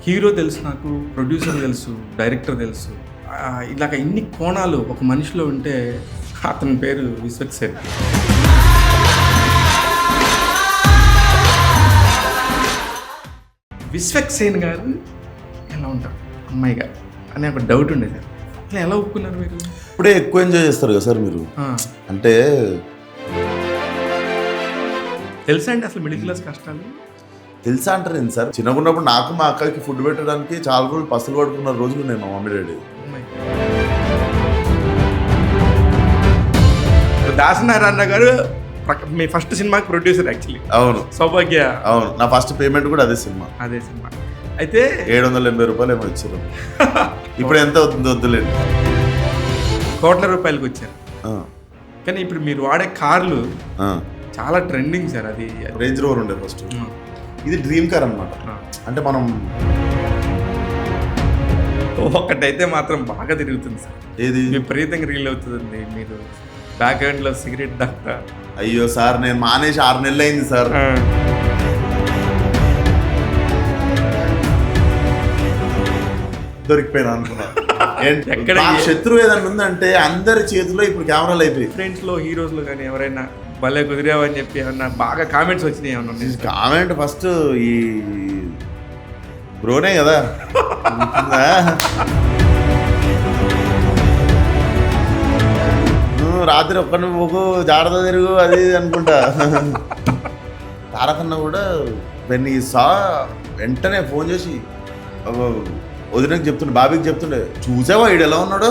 Hero తెలుసు నాకు, producer తెలుసు, డైరెక్టర్ తెలుసు. ఇలాగ ఇన్ని కోణాలు ఒక మనిషిలో ఉంటే అతని పేరు విశ్వక్సేన్. విశ్వక్సేన్ గారు ఎలా ఉంటారు అమ్మాయిగా అనే ఒక డౌట్ ఉండేది. అట్లా ఎలా ఒప్పుకున్నారు మీరు? ఇప్పుడే ఎక్కువ ఎంజాయ్ చేస్తారు కదా సార్ మీరు. అంటే తెలుసా అండి అసలు మిడిల్ క్లాస్ కష్టాలు? తెలుసా అంటారు ఏంటి సార్? చిన్నగా ఉన్నప్పుడు నాకు మా అక్కకి ఫుడ్ పెట్టడానికి చాలా రోజులు పస్తులు పడుకున్న రోజులు నేను మా మమ్మీ డాడీ. దాసనారాయణ గారు మీ ఫస్ట్ సినిమాకి ప్రొడ్యూసర్ యాక్చువల్లీ. అవును, సౌభాగ్య. అవును, నా ఫస్ట్ పేమెంట్ కూడా అదే సినిమా. అయితే 780 రూపాయలు ఏమో ఇచ్చారు. ఇప్పుడు ఎంత అవుతుంది వద్దులేండి, కోట్ల రూపాయలకి వచ్చారు. కానీ ఇప్పుడు మీరు వాడే కార్లు చాలా ట్రెండింగ్ సార్. అది రేంజ్ రోవర్ ఉండే ఫస్ట్, ఇది డ్రీమ్ కార్ అనమాట. అంటే మనం ఒకటైతే మాత్రం బాగా తిరుగుతుంది సార్. ఏది విపరీతంగా రీల్ అవుతుంది. మీరు బ్యాక్ హ్యాండ్ లో సిగరెట్ దాకా. అయ్యో సార్, నేను మానేసి 6 నెలలు అయింది సార్. దొరికిపోయినా అనుకున్నా. ఎక్కడ శత్రువు ఏదన్నా ఉందంటే అందరి చేతిలో ఇప్పుడు కెమెరాలు అయిపోయి. ఫ్రెండ్స్ లో హీరోస్ లో కానీ ఎవరైనా భలే కుదిరావని చెప్పి ఏమన్నా బాగా కామెంట్స్ వచ్చినాయి ఏమన్నా? కామెంట్ ఫస్ట్ ఈ బ్రోనే కదా. రాత్రి ఒక్క నువ్వు జాగ్రత్త తిరుగు అది అనుకుంటా. తారకన్నా కూడా వెన్ ఈ సా వెంటనే ఫోన్ చేసి వదినకి చెప్తుండే, బాబీకి చెప్తుండే, చూసావా ఈడు ఎలా ఉన్నాడో.